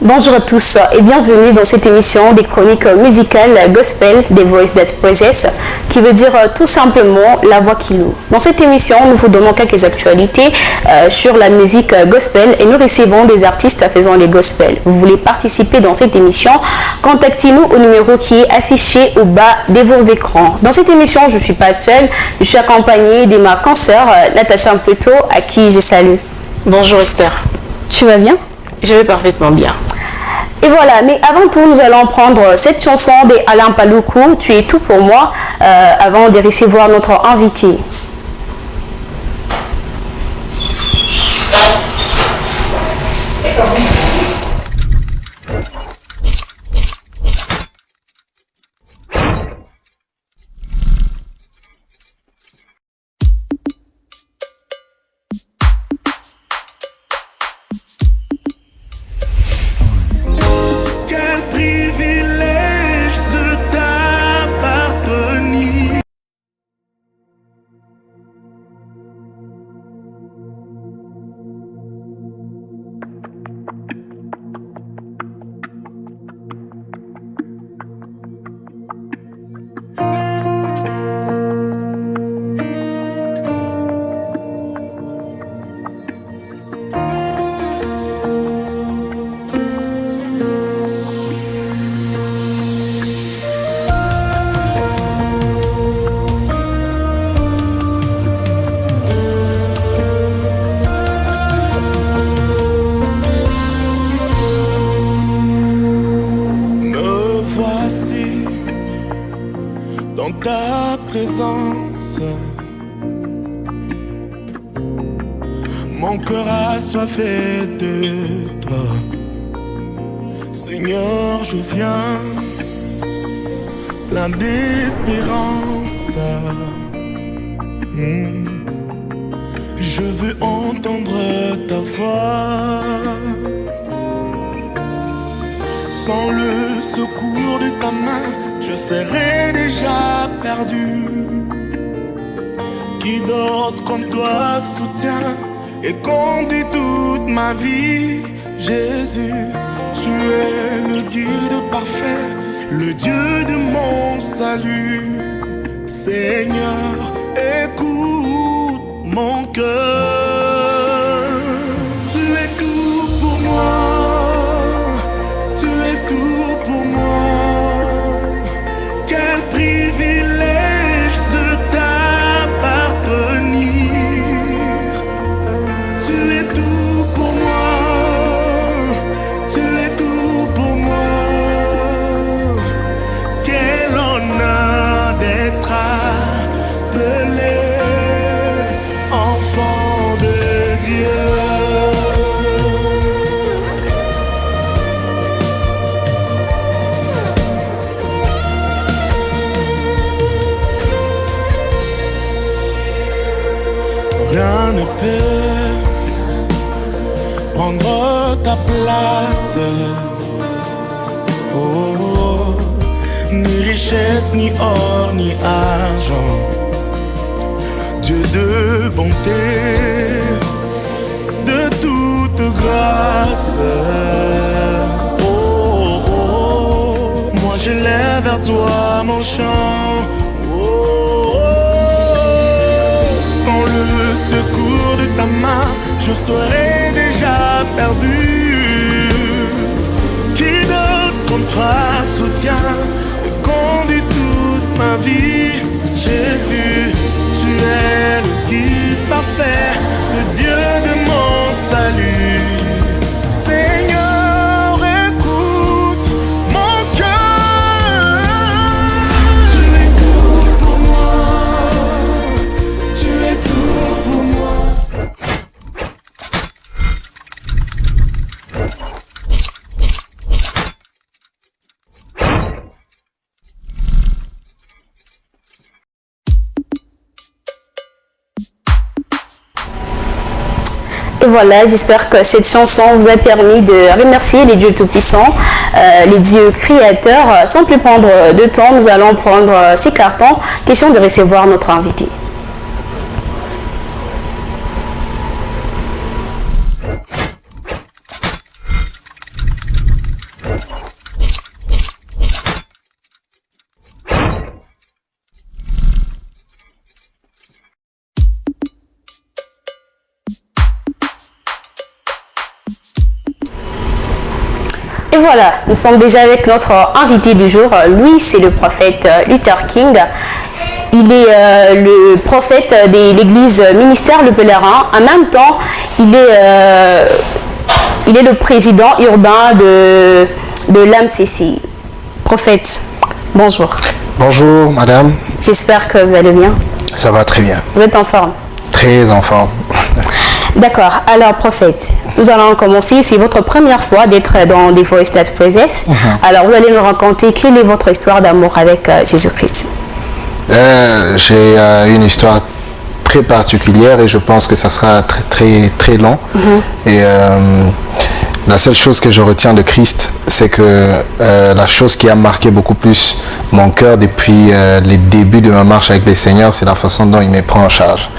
Bonjour à tous et bienvenue dans cette émission des chroniques musicales gospel des Voice That Praises, qui veut dire tout simplement la voix qui loue. Dans cette émission, nous vous donnons quelques actualités sur la musique gospel et nous recevons des artistes faisant les gospels. Vous voulez participer dans cette émission? Contactez-nous au numéro qui est affiché au bas de vos écrans. Dans cette émission, je ne suis pas seule, je suis accompagnée de ma consoeur Natacha Mpweto, à qui je salue. Bonjour Esther. Tu vas bien? Je vais parfaitement bien. Et voilà, mais avant tout, nous allons prendre cette chanson d'Alain Paluku, Tu es tout pour moi, avant de recevoir notre invité. Mon cœur a soifé de toi. Seigneur, je viens plein d'espérance. Je veux entendre ta voix. Sans le secours de ta main, je serais déjà perdu. Qui d'autre comme toi soutient et conduit toute ma vie? Jésus, tu es le guide parfait, le Dieu de mon salut. Seigneur, écoute mon cœur. Tu es tout pour moi, tu es tout pour moi. Quel privilège de t'appartenir. Tu es tout pour moi, tu es tout pour moi. Quel honneur d'être appelé enfant de Dieu. Rien ne peut prendre ta place. Oh, ni richesse, ni or, ni argent. Dieu de bonté, de toute grâce. Oh, oh, moi je lève vers toi mon chant. Sans le secours de ta main, je serais déjà perdu. Qui d'autre comme toi soutient et conduit toute ma vie? Jésus, tu es le guide parfait, le Dieu de mon salut. Seigneur, écoute mon cœur. Tu es tout pour moi, tu es tout pour moi. Et voilà, j'espère que cette chanson vous a permis de remercier les dieux tout-puissants, les dieux créateurs. Sans plus prendre de temps, nous allons prendre ces cartons. Question de recevoir notre invité. voilà, nous sommes déjà avec notre invité du jour. Lui, c'est le prophète Luther King. Il est le prophète de l'église Ministère Le Pèlerin. En même temps, il est le président urbain de l'AMCC. Prophète, bonjour. Bonjour madame. J'espère que vous allez bien. Ça va très bien. Vous êtes en forme? Très en forme. D'accord. Alors, prophète, nous allons commencer. C'est votre première fois d'être dans The Voice That Praises. Alors, vous allez nous raconter quelle est votre histoire d'amour avec Jésus-Christ. J'ai une histoire très particulière et je pense que ça sera très long. Et la seule chose que je retiens de Christ, c'est que la chose qui a marqué beaucoup plus mon cœur depuis les débuts de ma marche avec le Seigneur, c'est la façon dont il me prend en charge.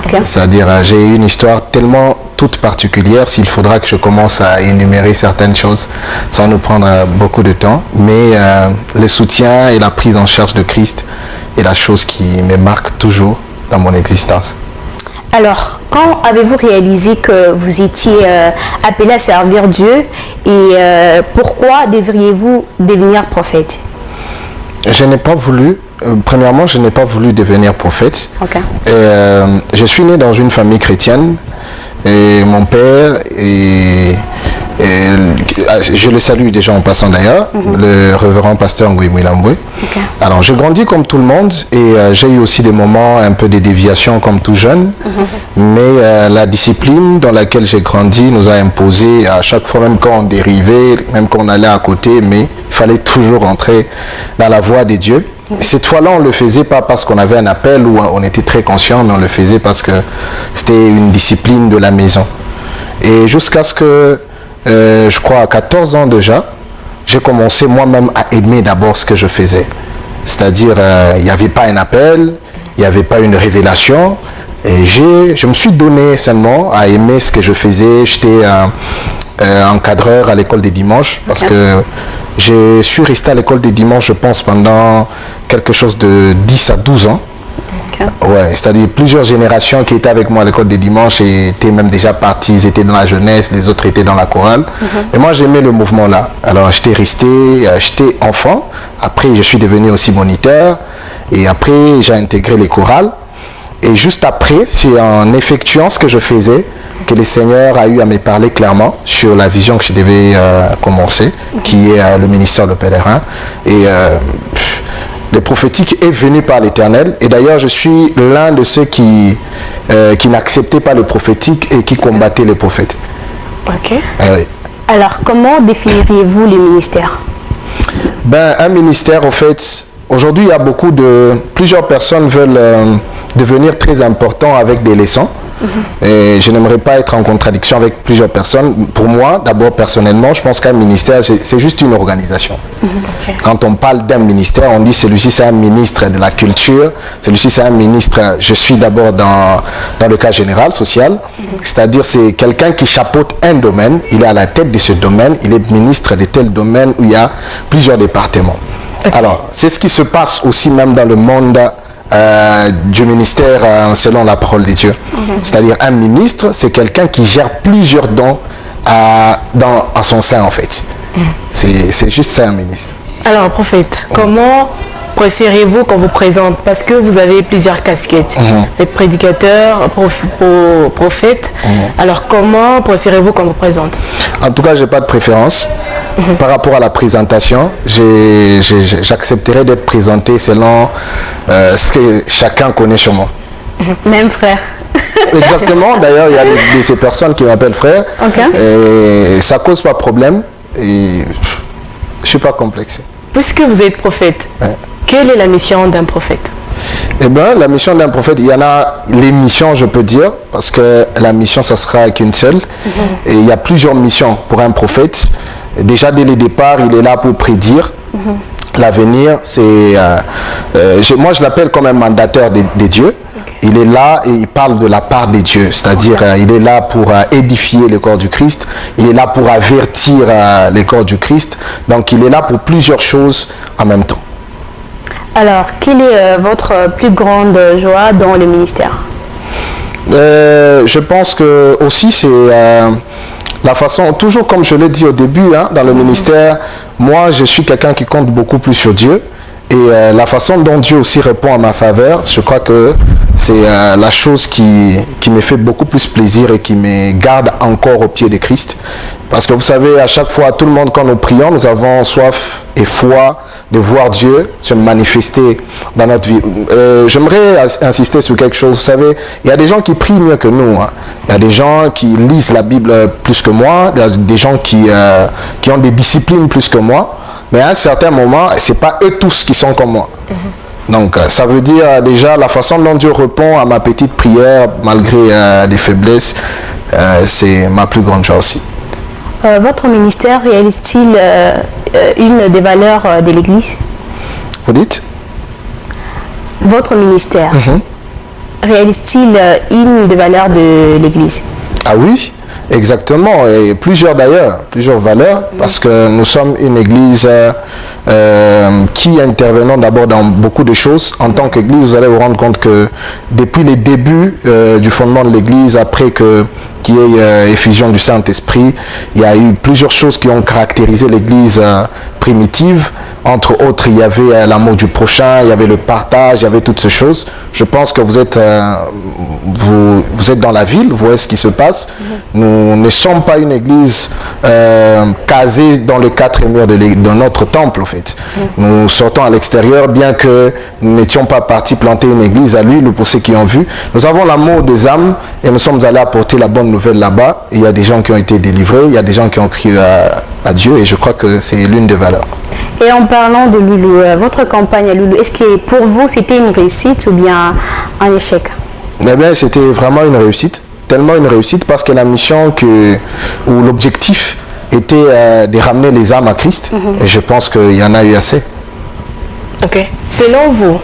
Okay. C'est-à-dire, j'ai une histoire tellement toute particulière, s'il faudra que je commence à énumérer certaines choses, ça va nous prendre beaucoup de temps. Mais le soutien et la prise en charge de Christ est la chose qui me marque toujours dans mon existence. Alors, quand avez-vous réalisé que vous étiez appelé à servir Dieu et pourquoi devriez-vous devenir prophète? Je n'ai pas voulu, premièrement, je n'ai pas voulu devenir prophète. Okay. Je suis né dans une famille chrétienne et mon père je le salue déjà en passant d'ailleurs, le révérend pasteur Ngouy Mouilamboué. Okay. Alors j'ai grandi comme tout le monde et j'ai eu aussi des moments un peu de déviation comme tout jeune, mais la discipline dans laquelle j'ai grandi nous a imposé à chaque fois, même quand on dérivait, même quand on allait à côté, mais il fallait toujours entrer dans la voie des dieux. Cette fois-là, on ne le faisait pas parce qu'on avait un appel ou on était très conscient, mais on le faisait parce que c'était une discipline de la maison. Et jusqu'à ce que je crois à 14 ans déjà, j'ai commencé moi-même à aimer d'abord ce que je faisais. C'est-à-dire, il n'y avait pas un appel, il n'y avait pas une révélation. Et je me suis donné seulement à aimer ce que je faisais. J'étais encadreur à l'école des dimanches parce que je suis resté à l'école des dimanches, je pense, pendant quelque chose de 10 à 12 ans. Ouais, c'est-à-dire plusieurs générations qui étaient avec moi à l'école des dimanches et étaient même déjà partis, ils étaient dans la jeunesse, les autres étaient dans la chorale. Et moi j'aimais le mouvement là. Alors j'étais resté, j'étais enfant, après je suis devenu aussi moniteur et après j'ai intégré les chorales. Et juste après, c'est en effectuant ce que je faisais que le Seigneur a eu à me parler clairement sur la vision que je devais commencer, qui est le ministère Le Pèlerin. Et le prophétique est venu par l'Éternel. Et d'ailleurs, je suis l'un de ceux qui n'acceptaient pas le prophétique et qui combattaient les prophètes. Ok. Oui. Alors, comment définiriez-vous le ministère? Ben, un ministère, au fait, aujourd'hui, il y a plusieurs personnes veulent devenir très importants avec des leçons. Et je n'aimerais pas être en contradiction avec plusieurs personnes. Pour moi, d'abord personnellement, je pense qu'un ministère, c'est juste une organisation. Okay. Quand on parle d'un ministère, on dit celui-ci c'est un ministre de la culture, celui-ci c'est un ministre, je suis d'abord dans le cas général, social, c'est-à-dire c'est quelqu'un qui chapeaute un domaine, il est à la tête de ce domaine, il est ministre de tel domaine où il y a plusieurs départements. Okay. Alors, c'est ce qui se passe aussi même dans le monde du ministère selon la parole de Dieu. C'est-à-dire un ministre, c'est quelqu'un qui gère plusieurs dons à son sein en fait. C'est juste ça un ministre. Alors prophète, comment préférez-vous qu'on vous présente? Parce que vous avez plusieurs casquettes. Vous êtes prédicateur, prophète. Alors comment préférez-vous qu'on vous présente? En tout cas, je n'ai pas de préférence. Par rapport à la présentation, j'accepterai d'être présenté selon ce que chacun connaît sur moi. Même frère. Exactement. D'ailleurs, il y a ces personnes qui m'appellent frère. Okay. Et ça ne cause pas de problème. Et je ne suis pas complexé. Puisque vous êtes prophète, quelle est la mission d'un prophète? Eh bien, la mission d'un prophète, il y en a les missions, je peux dire, parce que la mission, ça sera qu'une seule. Et il y a plusieurs missions pour un prophète. Déjà, dès le départ, il est là pour prédire l'avenir. Moi, je l'appelle comme un mandateur des dieux. Il est là et il parle de la part des dieux, c'est-à-dire il est là pour édifier le corps du Christ, il est là pour avertir le corps du Christ, donc il est là pour plusieurs choses en même temps. Alors, quelle est votre plus grande joie dans le ministère? Je pense que aussi c'est La façon, toujours comme je l'ai dit au début, hein, dans le ministère, moi je suis quelqu'un qui compte beaucoup plus sur Dieu. Et la façon dont Dieu aussi répond à ma faveur, je crois que c'est la chose qui me fait beaucoup plus plaisir et qui me garde encore au pied de Christ. Parce que vous savez, à chaque fois, tout le monde, quand nous prions, nous avons soif et foi de voir Dieu se manifester dans notre vie. J'aimerais insister sur quelque chose. Vous savez, il y a des gens qui prient mieux que nous. Hein. Il y a des gens qui lisent la Bible plus que moi. Il y a des gens qui ont des disciplines plus que moi. Mais à un certain moment, ce n'est pas eux tous qui sont comme moi. Donc, ça veut dire déjà la façon dont Dieu répond à ma petite prière, malgré des faiblesses, c'est ma plus grande joie aussi. Votre ministère réalise-t-il une des valeurs de l'Église? Vous dites? Votre ministère réalise-t-il une des valeurs de l'Église? Ah oui, exactement, et plusieurs d'ailleurs, plusieurs valeurs, parce que nous sommes une église qui intervenons d'abord dans beaucoup de choses. En tant qu'église, vous allez vous rendre compte que depuis les débuts du fondement de l'église, après qu'il y ait effusion du Saint-Esprit, il y a eu plusieurs choses qui ont caractérisé l'église primitive. Entre autres, il y avait l'amour du prochain, il y avait le partage, il y avait toutes ces choses. Je pense que vous êtes dans la ville, vous voyez ce qui se passe. Nous ne sommes pas une église casée dans les quatre murs de notre temple, en fait. Nous sortons à l'extérieur, bien que nous n'étions pas partis planter une église à l'huile, pour ceux qui ont vu. Nous avons l'amour des âmes et nous sommes allés apporter la bonne nouvelle là-bas. Il y a des gens qui ont été délivrés, il y a des gens qui ont crié à Dieu, et je crois que c'est l'une des valeurs. Et en parlant de Loulou, votre campagne à Loulou, est-ce que pour vous c'était une réussite ou bien un échec? Eh bien, c'était vraiment une réussite, tellement une réussite, parce que la mission ou l'objectif était de ramener les âmes à Christ, et je pense qu'il y en a eu assez. Ok. Selon vous,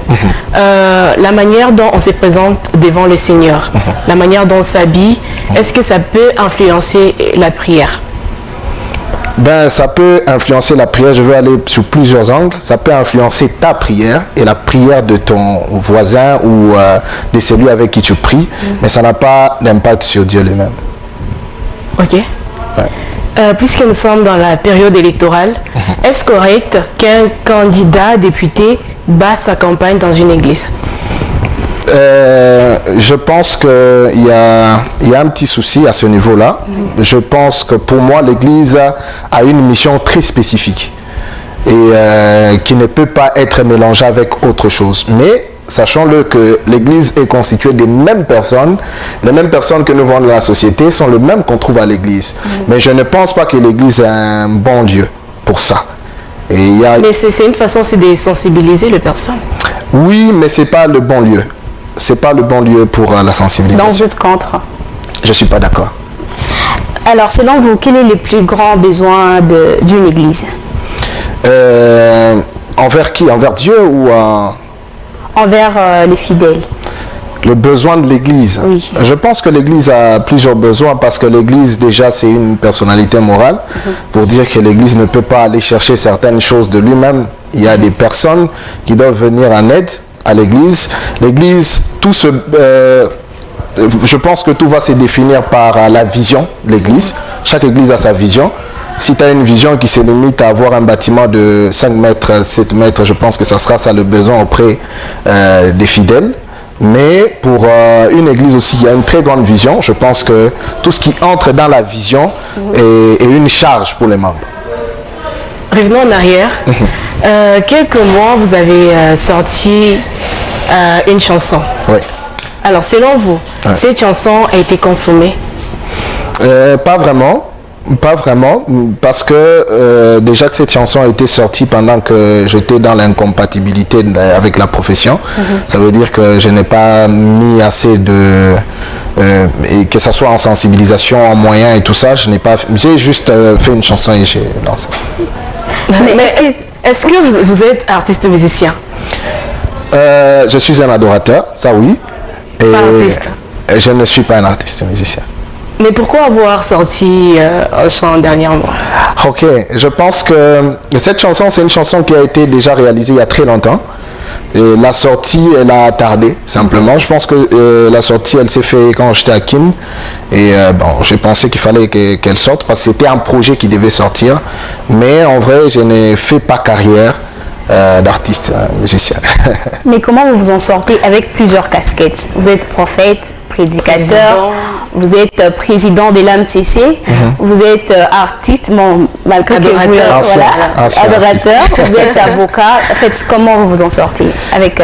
la manière dont on se présente devant le Seigneur, la manière dont on s'habille, est-ce que ça peut influencer la prière? Ben, ça peut influencer la prière. Je vais aller sur plusieurs angles. Ça peut influencer ta prière et la prière de ton voisin ou de celui avec qui tu pries, mais ça n'a pas d'impact sur Dieu lui-même. Ok. Ouais. Puisque nous sommes dans la période électorale, est-ce correct qu'un candidat député bat sa campagne dans une église? Je pense qu'il y a un petit souci à ce niveau-là. Je pense que pour moi, l'Église a une mission très spécifique et qui ne peut pas être mélangée avec autre chose. Mais sachons-le que l'Église est constituée des mêmes personnes. Les mêmes personnes que nous voyons dans la société sont les mêmes qu'on trouve à l'Église. Mais je ne pense pas que l'Église est un bon Dieu pour ça. Mais c'est une façon aussi de sensibiliser les personnes. Oui, mais ce n'est pas le bon lieu. C'est pas le bon lieu pour la sensibilisation. Donc vous êtes contre? Je ne suis pas d'accord. Alors selon vous, quel est le plus grand besoin d'une église? Envers qui? Envers Dieu ou envers les fidèles? Le besoin de l'église. Oui. Je pense que l'église a plusieurs besoins, parce que l'église déjà c'est une personnalité morale. Pour dire que l'église ne peut pas aller chercher certaines choses de lui-même. Il y a des personnes qui doivent venir en aide à l'église. L'église, je pense que tout va se définir par la vision de l'église. Chaque église a sa vision. Si tu as une vision qui se limite à avoir un bâtiment de 5 mètres, 7 mètres, je pense que ça sera ça le besoin auprès des fidèles. Mais pour une église aussi, il y a une très grande vision. Je pense que tout ce qui entre dans la vision est une charge pour les membres. Revenons en arrière. Quelques mois, vous avez sorti une chanson. Oui. Alors, selon vous, cette chanson a été consommée? Pas vraiment. Pas vraiment, parce que déjà que cette chanson a été sortie pendant que j'étais dans l'incompatibilité avec la profession, ça veut dire que je n'ai pas mis assez et que ce soit en sensibilisation, en moyens et tout ça, j'ai juste fait une chanson et j'ai lancé. Mais est-ce que vous êtes artiste musicien? Je suis un adorateur, ça oui. Et pas artiste? Je ne suis pas un artiste musicien. Mais pourquoi avoir sorti un chant dernièrement? Ok, je pense que cette chanson, c'est une chanson qui a été déjà réalisée il y a très longtemps. Et la sortie, elle a tardé, simplement. Je pense que la sortie, elle s'est faite quand j'étais à Kin. Et bon, j'ai pensé qu'il fallait qu'elle sorte parce que c'était un projet qui devait sortir. Mais en vrai, je n'ai fait pas carrière d'artiste, musicien. Mais comment vous vous en sortez avec plusieurs casquettes? Vous êtes prophète, prédicateur, vous êtes président de l'AMCC, vous êtes artiste, bon, malgré que vous adorateur, vous êtes avocat. En fait, comment vous vous en sortez avec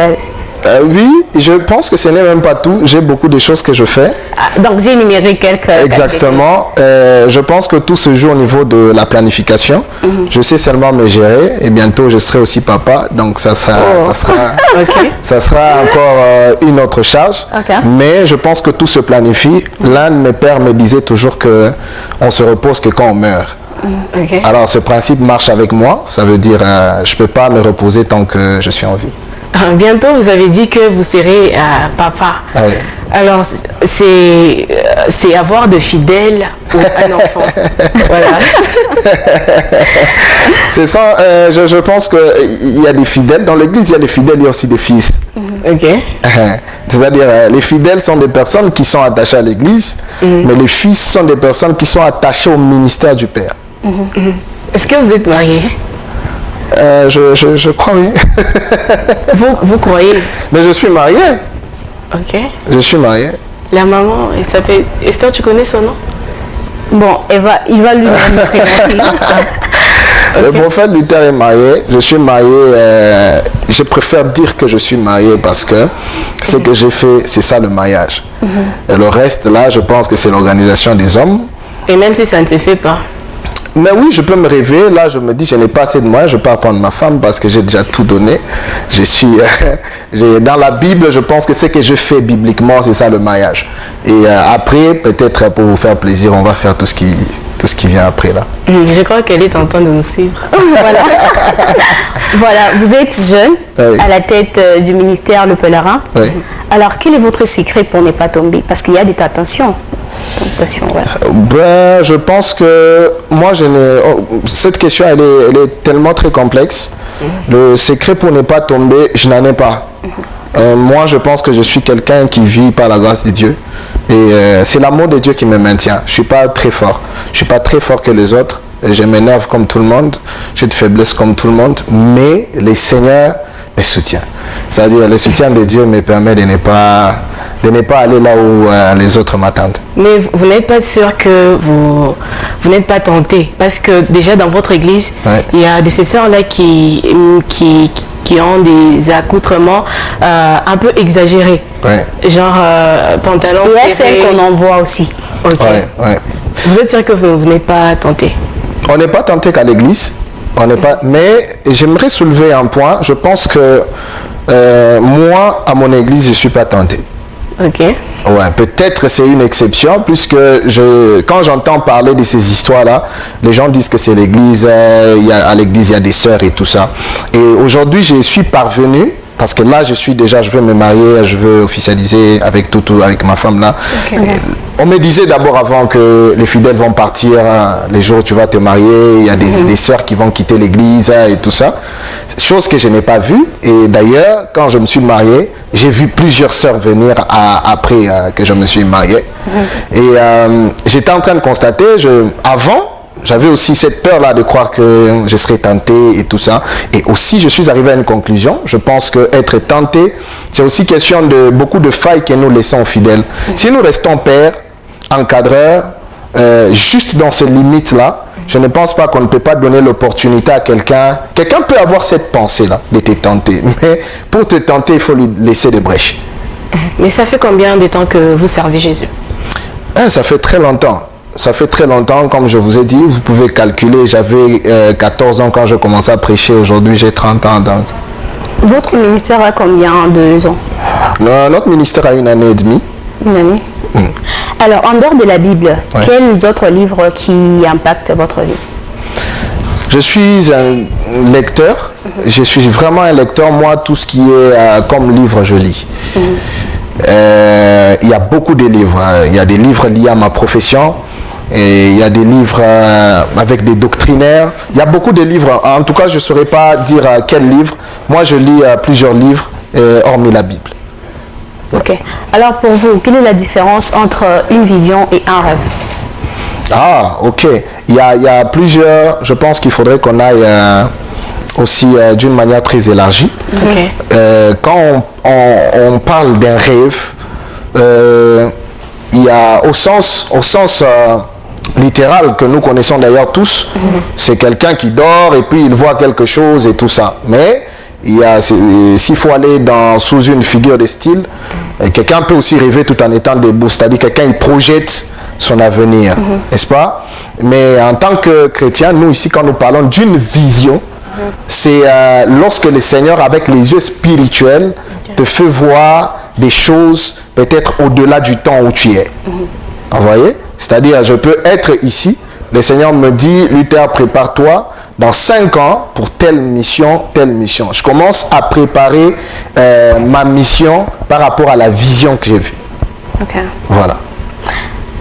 oui, je pense que ce n'est même pas tout. J'ai beaucoup de choses que je fais. Donc, j'ai énuméré quelques... Exactement. Je pense que tout se joue au niveau de la planification. Je sais seulement me gérer et bientôt, je serai aussi papa. Donc, ça sera encore une autre charge. Mais je pense que tout se planifie. L'un de mes pères me disait toujours qu'on se repose que quand on meurt. Alors, ce principe marche avec moi. Ça veut dire je ne peux pas me reposer tant que je suis en vie. Bientôt, vous avez dit que vous serez papa. Ah oui. Alors, c'est avoir de fidèles ou un enfant. Voilà. C'est ça. Je pense qu'il y a des fidèles. Dans l'église, il y a des fidèles, il y a aussi des fils. Ok. C'est-à-dire, les fidèles sont des personnes qui sont attachées à l'église, mais les fils sont des personnes qui sont attachées au ministère du Père. Est-ce que vous êtes marié? Je crois, oui. Vous croyez? Mais je suis marié. Ok. Je suis marié. La maman, elle s'appelle... Esther, tu connais son nom? Bon, il va lui présenter. Le prophète Luther est marié. Je suis marié. Je préfère dire que je suis marié parce que ce que j'ai fait, c'est ça le mariage. Et le reste, là, je pense que c'est l'organisation des hommes. Et même si ça ne se fait pas? Mais oui, je peux me rêver. Là, je me dis, je n'ai pas assez de moyens. Je ne peux pas prendre ma femme parce que j'ai déjà tout donné. Je suis dans la Bible. Je pense que ce que je fais bibliquement, c'est ça le mariage. Et après, peut-être pour vous faire plaisir, on va faire tout ce qui vient après là. Je crois qu'elle est en train de nous suivre. Voilà, vous êtes jeune, à la tête du ministère Le Pèlerin. Oui. Alors, quel est votre secret pour ne pas tomber? Parce qu'il y a des tentations. Voilà. Ben, je pense que moi, cette question, elle est tellement très complexe. Le secret pour ne pas tomber, je n'en ai pas. Moi, je pense que je suis quelqu'un qui vit par la grâce de Dieu. Et c'est l'amour de Dieu qui me maintient. Je ne suis pas très fort. Je ne suis pas très fort que les autres. Je m'énerve comme tout le monde. J'ai de faiblesses comme tout le monde. Mais le Seigneur me soutient. C'est-à-dire, le soutien de Dieu me permet de ne pas aller là où les autres m'attendent. Mais vous n'êtes pas sûr que vous n'êtes pas tenté? Parce que déjà dans votre église, il y a des sœurs là qui ont des accoutrements un peu exagérés. Genre pantalon. Il y a celles qu'on en voit aussi. Vous êtes sûr que vous n'êtes pas tenté? On n'est pas tenté qu'à l'église. On n'est pas. Mais j'aimerais soulever un point. Je pense que moi, à mon église, je ne suis pas tenté. Ok. Ouais, peut-être c'est une exception puisque quand j'entends parler de ces histoires-là, les gens disent que c'est l'église, à l'église il y a des sœurs et tout ça. Et aujourd'hui, je suis parvenu, parce que là, je veux me marier, je veux officialiser avec avec ma femme là. On me disait d'abord avant que les fidèles vont partir, les jours où tu vas te marier, il y a des sœurs qui vont quitter l'église et tout ça. Chose que je n'ai pas vue. Et d'ailleurs, quand je me suis marié, j'ai vu plusieurs sœurs venir après que je me suis marié. Et j'étais en train de constater, avant, j'avais aussi cette peur-là de croire que je serais tenté et tout ça. Et aussi, je suis arrivé à une conclusion. Je pense qu'être tenté, c'est aussi question de beaucoup de failles que nous laissons aux fidèles. Si nous restons pères, encadreurs, juste dans ces limites-là, je ne pense pas qu'on ne peut pas donner l'opportunité à quelqu'un. Quelqu'un peut avoir cette pensée-là de te tenter. Mais pour te tenter, il faut lui laisser des brèches. Mais ça fait combien de temps que vous servez Jésus? Ça fait très longtemps. Ça fait très longtemps, comme je vous ai dit, vous pouvez calculer, j'avais 14 ans quand je commençais à prêcher, aujourd'hui j'ai 30 ans. Donc. Votre ministère a combien de ans? Notre ministère a 1 année et demie. 1 année. Alors, en dehors de la Bible, quels autres livres qui impactent votre vie? Je suis un lecteur, je suis vraiment un lecteur. Moi, tout ce qui est comme livre, je lis. Il y a beaucoup de livres. Il y a des livres liés à ma profession. Et il y a des livres avec des doctrinaires. Il y a beaucoup de livres. En tout cas, je ne saurais pas dire quel livre. Moi, je lis plusieurs livres, hormis la Bible. Ok. Alors pour vous, quelle est la différence entre une vision et un rêve? Ah, ok. Il y a plusieurs... Je pense qu'il faudrait qu'on aille aussi d'une manière très élargie. Ok. Quand on parle d'un rêve, il y a au sens littéral que nous connaissons d'ailleurs tous, c'est quelqu'un qui dort et puis il voit quelque chose et tout ça. Mais s'il faut aller sous une figure de style, quelqu'un peut aussi rêver tout en étant debout, c'est-à-dire quelqu'un il projette son avenir, n'est-ce pas? Mais en tant que chrétien, nous ici quand nous parlons d'une vision, c'est lorsque le Seigneur avec les yeux spirituels te fait voir des choses peut-être au-delà du temps où tu es. Vous voyez? C'est-à-dire je peux être ici, le Seigneur me dit, Luther, prépare-toi dans 5 ans pour telle mission, telle mission. Je commence à préparer ma mission par rapport à la vision que j'ai vue. Ok. Voilà.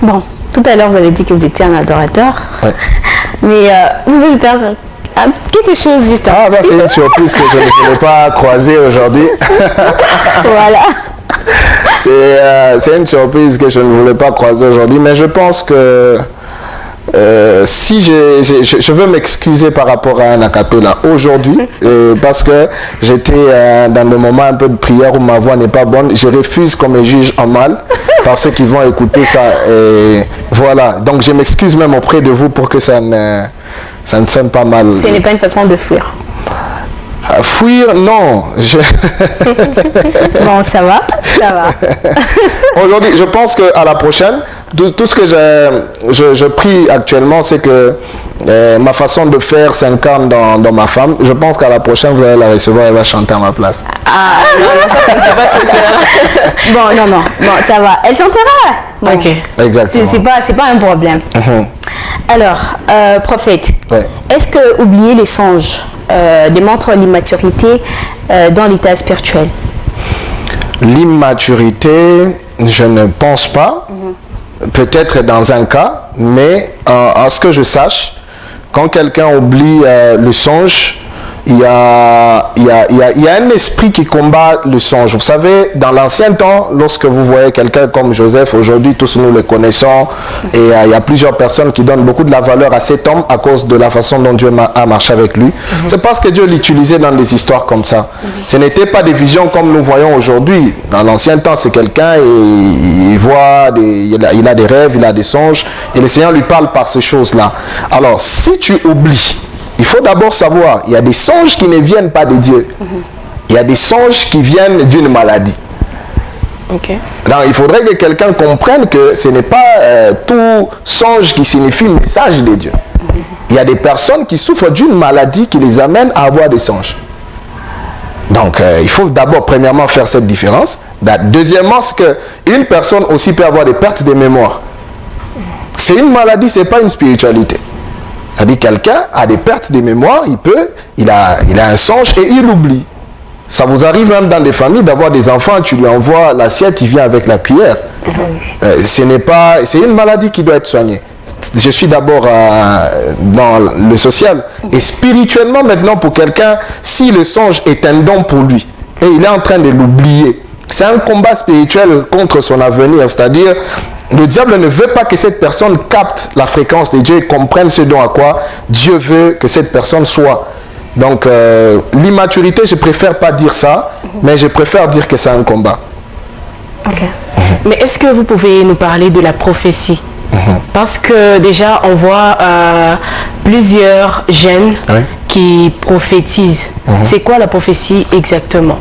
Bon, tout à l'heure, vous avez dit que vous étiez un adorateur. Ouais. Mais vous voulez faire quelque chose juste Ah, ça c'est une surprise que je ne voulais pas croiser aujourd'hui. Voilà. C'est une surprise que je ne voulais pas croiser aujourd'hui, mais je pense que si je veux m'excuser par rapport à un acapella aujourd'hui, parce que j'étais dans le moment un peu de prière où ma voix n'est pas bonne, je refuse qu'on me juge en mal par ceux qui vont écouter ça. Et voilà, donc je m'excuse même auprès de vous pour que ça ne sonne pas mal. Ce n'est pas une façon de fuir. Fuir, non. Bon, ça va. Aujourd'hui, je pense qu'à la prochaine, tout ce que je prie actuellement, c'est que ma façon de faire s'incarne dans ma femme. Je pense qu'à la prochaine, vous allez la recevoir, elle va chanter à ma place. Ah, non, ça ne fait pas super. Bon, non, ça va. Elle chantera. Bon. Ok. Exactement. C'est pas un problème. Alors, prophète, Ouais. est-ce que oublier les songes démontre l'immaturité dans l'état spirituel? L'immaturité, je ne pense pas. Peut-être dans un cas, mais en ce que je sache, quand quelqu'un oublie le songe, il y a un esprit qui combat le songe. Vous savez, dans l'ancien temps, lorsque vous voyez quelqu'un comme Joseph, aujourd'hui tous nous le connaissons, et il y a plusieurs personnes qui donnent beaucoup de la valeur à cet homme à cause de la façon dont Dieu a marché avec lui. C'est parce que Dieu l'utilisait dans des histoires comme ça. Ce n'était pas des visions comme nous voyons aujourd'hui. Dans l'ancien temps, c'est quelqu'un et il voit, il a des rêves, il a des songes, et le Seigneur lui parle par ces choses-là. Alors, si tu oublies, il faut d'abord savoir, il y a des songes qui ne viennent pas de Dieu. Il y a des songes qui viennent d'une maladie. Ok. Donc, il faudrait que quelqu'un comprenne que ce n'est pas tout songe qui signifie message de Dieu. Il y a des personnes qui souffrent d'une maladie qui les amène à avoir des songes. Donc, il faut d'abord, premièrement, faire cette différence. Deuxièmement, c'est qu'une personne aussi peut avoir des pertes de mémoire. C'est une maladie, ce n'est pas une spiritualité. C'est-à-dire quelqu'un a des pertes de mémoire, il a un songe et il oublie. Ça vous arrive même dans des familles d'avoir des enfants, tu lui envoies l'assiette, il vient avec la cuillère. C'est une maladie qui doit être soignée. Je suis d'abord dans le social. Et spirituellement maintenant pour quelqu'un, si le songe est un don pour lui et il est en train de l'oublier, c'est un combat spirituel contre son avenir. C'est-à-dire, le diable ne veut pas que cette personne capte la fréquence de Dieu et comprenne ce dont à quoi Dieu veut que cette personne soit. Donc, l'immaturité, je préfère pas dire ça, mais je préfère dire que c'est un combat. Ok. Mais est-ce que vous pouvez nous parler de la prophétie? Parce que déjà, on voit plusieurs jeunes qui prophétisent. C'est quoi la prophétie exactement?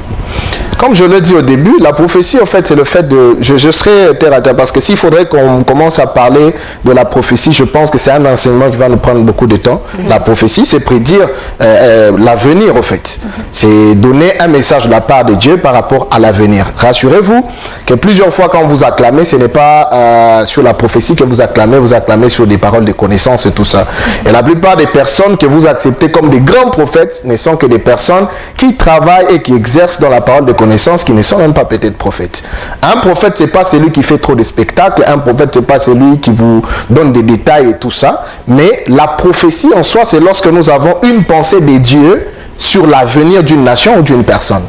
Comme je le dis au début, la prophétie, en fait, c'est le fait de... Je serai terre à terre, parce que s'il faudrait qu'on commence à parler de la prophétie, je pense que c'est un enseignement qui va nous prendre beaucoup de temps. La prophétie, c'est prédire l'avenir, en fait. C'est donner un message de la part de Dieu par rapport à l'avenir. Rassurez-vous que plusieurs fois, quand vous acclamez, ce n'est pas sur la prophétie que vous acclamez sur des paroles de connaissance et tout ça. Et la plupart des personnes que vous acceptez comme des grands prophètes ne sont que des personnes qui travaillent et qui exercent dans la parole de connaissance. connaissance qui ne sont même pas peut-être prophètes. Un prophète, c'est pas celui qui fait trop de spectacles. Un prophète, c'est pas celui qui vous donne des détails et tout ça. Mais la prophétie en soi, c'est lorsque nous avons une pensée de Dieu sur l'avenir d'une nation ou d'une personne.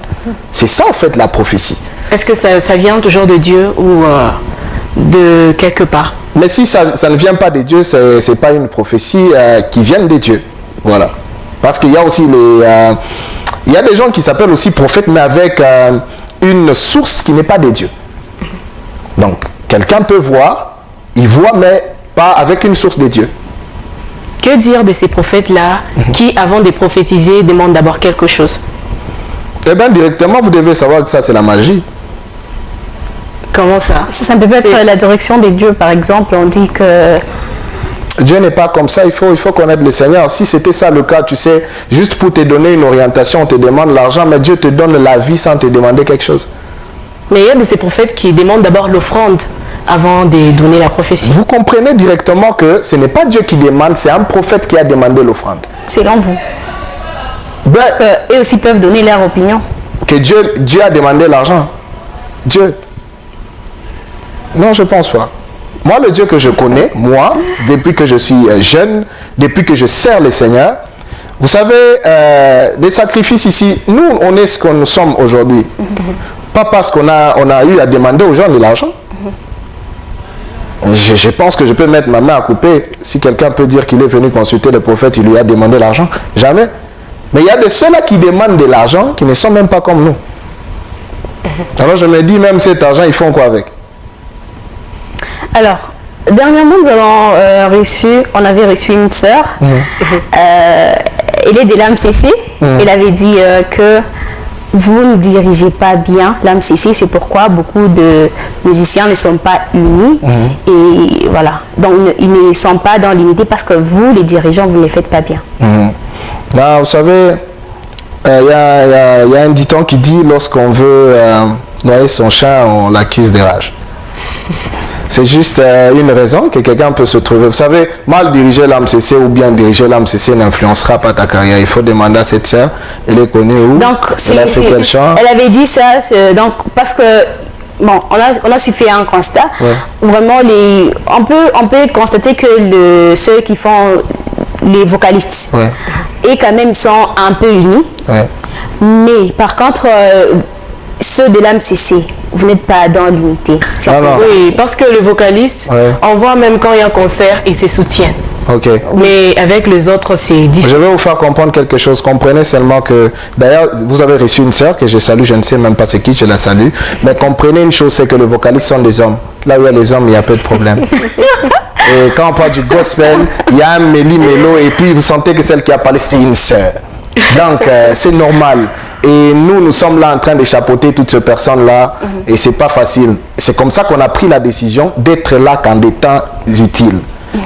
C'est ça en fait la prophétie. Est-ce que ça vient toujours de Dieu ou de quelque part? Mais si ça ne vient pas de Dieu, c'est pas une prophétie qui vient de Dieu. Voilà. Parce qu'il y a aussi il y a des gens qui s'appellent aussi prophètes, mais avec une source qui n'est pas de Dieu. Donc, quelqu'un peut voir, il voit, mais pas avec une source de Dieu. Que dire de ces prophètes-là qui, avant de prophétiser, demandent d'abord quelque chose? Eh bien, directement, vous devez savoir que ça, c'est la magie. Comment ça? Ça peut être la direction des dieux, par exemple. On dit que... Dieu n'est pas comme ça, il faut connaître le Seigneur. Si c'était ça le cas, tu sais, juste pour te donner une orientation, on te demande l'argent, mais Dieu te donne la vie sans te demander quelque chose. Mais il y a de ces prophètes qui demandent d'abord l'offrande avant de donner la prophétie. Vous comprenez directement que ce n'est pas Dieu qui demande, c'est un prophète qui a demandé l'offrande. Selon vous. Parce qu'eux aussi peuvent donner leur opinion. Que Dieu a demandé l'argent. Dieu. Non, je pense pas. Moi, le Dieu que je connais, moi, depuis que je suis jeune, depuis que je sers le Seigneur, vous savez, les sacrifices ici, nous, on est ce que nous sommes aujourd'hui. Pas parce qu'on a eu à demander aux gens de l'argent. Je pense que je peux mettre ma main à couper. Si quelqu'un peut dire qu'il est venu consulter le prophète, il lui a demandé l'argent. Jamais. Mais il y a de ceux-là qui demandent de l'argent qui ne sont même pas comme nous. Alors je me dis, même cet argent, ils font quoi avec? Alors, dernièrement, on avait reçu une sœur. Elle est de l'AMCC. Elle avait dit que vous ne dirigez pas bien l'AMCC, c'est pourquoi beaucoup de musiciens ne sont pas unis. Et voilà, donc ils ne sont pas dans l'unité parce que vous, les dirigeants, vous ne les faites pas bien. Là, vous savez, il y a un dicton qui dit, lorsqu'on veut noyer son chat, on l'accuse de rage. C'est juste une raison que quelqu'un peut se trouver. Vous savez, mal diriger l'AMCC ou bien diriger l'AMCC n'influencera pas ta carrière. Il faut demander à cette sœur, elle est connue où? Donc, elle a fait quel chant? Elle avait dit ça, donc, parce que, bon, on a aussi fait un constat. Vraiment, on peut constater que ceux qui font les vocalistes, et quand même, ils sont un peu unis. Mais par contre, ceux de l'AMCC, vous n'êtes pas dans l'unité. Oui, parce que le vocaliste, on voit même quand il y a un concert, ils se soutiennent. Mais avec les autres, c'est différent. Je vais vous faire comprendre quelque chose. Comprenez seulement que, d'ailleurs, vous avez reçu une sœur que je salue, je ne sais même pas c'est qui, je la salue. Mais comprenez une chose, c'est que les vocalistes sont des hommes. Là où il y a les hommes, il y a peu de problème. Et quand on parle du gospel, il y a un méli-mélo et puis vous sentez que celle qui a parlé, c'est une sœur. Donc, c'est normal. Et nous sommes là en train de chapeauter toutes ces personnes-là. Et c'est pas facile. C'est comme ça qu'on a pris la décision d'être là quand des temps utiles.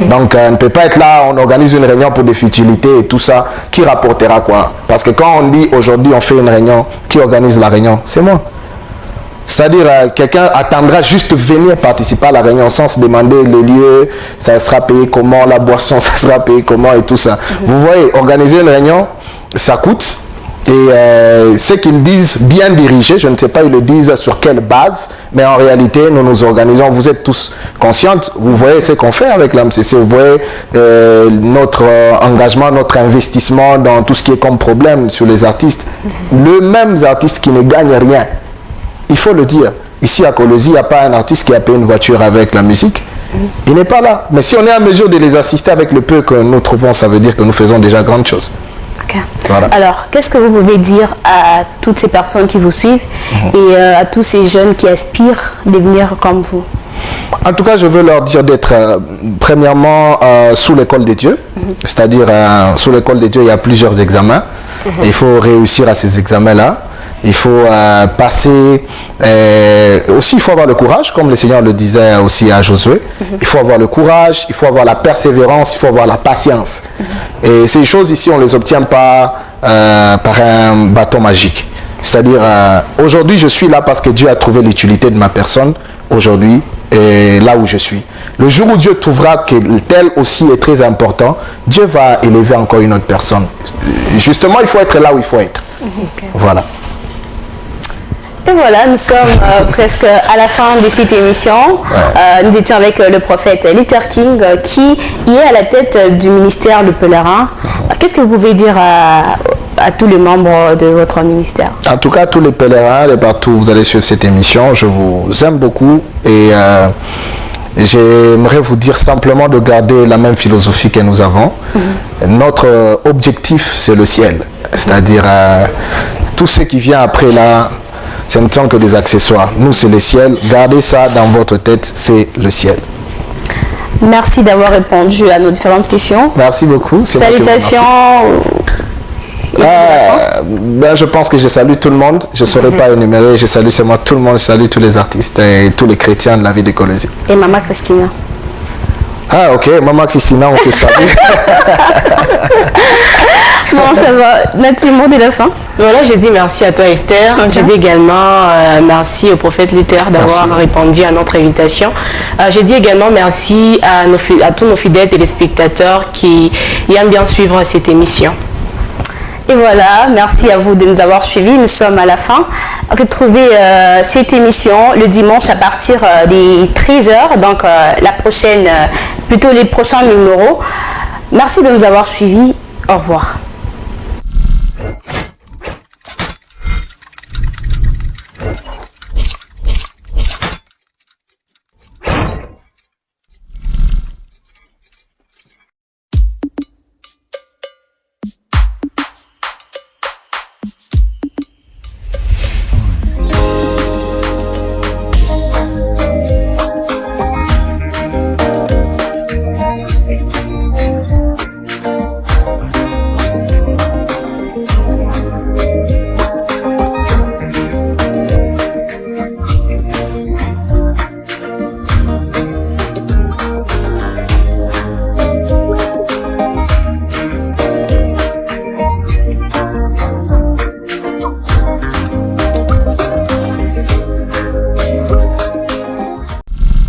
Donc, on ne peut pas être là, on organise une réunion pour des futilités et tout ça. Qui rapportera quoi? Parce que quand on dit aujourd'hui on fait une réunion, qui organise la réunion? C'est moi. C'est-à-dire, quelqu'un attendra juste venir participer à la réunion sans se demander le lieu, ça sera payé comment, la boisson, ça sera payé comment et tout ça. Vous voyez, organiser une réunion, ça coûte. Et ce qu'ils disent bien dirigé, je ne sais pas, ils le disent sur quelle base, mais en réalité, nous nous organisons, vous êtes tous conscientes, vous voyez ce qu'on fait avec l'AMCC, vous voyez notre engagement, notre investissement dans tout ce qui est comme problème sur les artistes. Les mêmes artistes qui ne gagnent rien, il faut le dire. Ici à Colosi, il n'y a pas un artiste qui a payé une voiture avec la musique. Il n'est pas là. Mais si on est en mesure de les assister avec le peu que nous trouvons, ça veut dire que nous faisons déjà grandes choses. Voilà. Alors, qu'est-ce que vous pouvez dire à toutes ces personnes qui vous suivent et à tous ces jeunes qui aspirent à devenir comme vous? En tout cas, je veux leur dire d'être premièrement sous l'école des dieux. C'est-à-dire, sous l'école des dieux, il y a plusieurs examens. Et il faut réussir à ces examens-là. Il faut passer, aussi il faut avoir le courage, comme le Seigneur le disait aussi à Josué. Il faut avoir le courage, il faut avoir la persévérance, il faut avoir la patience. Et ces choses ici, on ne les obtient pas par un bâton magique. C'est-à-dire, aujourd'hui je suis là parce que Dieu a trouvé l'utilité de ma personne, aujourd'hui, et là où je suis. Le jour où Dieu trouvera que tel aussi est très important, Dieu va élever encore une autre personne. Justement, il faut être là où il faut être. Voilà. Et voilà, nous sommes presque à la fin de cette émission. Nous étions avec le prophète Luther King qui est à la tête du ministère de pèlerins. Qu'est-ce que vous pouvez dire à tous les membres de votre ministère? En tout cas, tous les pèlerins, et partout où vous allez suivre cette émission, je vous aime beaucoup et j'aimerais vous dire simplement de garder la même philosophie que nous avons. Notre objectif, c'est le ciel. C'est-à-dire, tout ce qui vient après là, ce ne sont que des accessoires. Nous, c'est le ciel. Gardez ça dans votre tête, c'est le ciel. Merci d'avoir répondu à nos différentes questions. Merci beaucoup. Salutations. Je pense que je salue tout le monde. Je ne saurais pas énumérer. Je salue seulement tout le monde. Je salue tous les artistes et tous les chrétiens de la vie de Colosie. Et Maman Christina. Ah, ok. Maman Christina, on te salue. Bon, ça va. Nati, mot de la fin. Voilà, j'ai dit merci à toi, Esther. J'ai dit également merci au prophète Luther d'avoir répondu à notre invitation. J'ai dit également merci à tous nos fidèles téléspectateurs qui aiment bien suivre cette émission. Et voilà, merci à vous de nous avoir suivis. Nous sommes à la fin. Retrouvez cette émission le dimanche à partir des 13h, donc la prochaine, plutôt les prochains numéros. Merci de nous avoir suivis. Au revoir.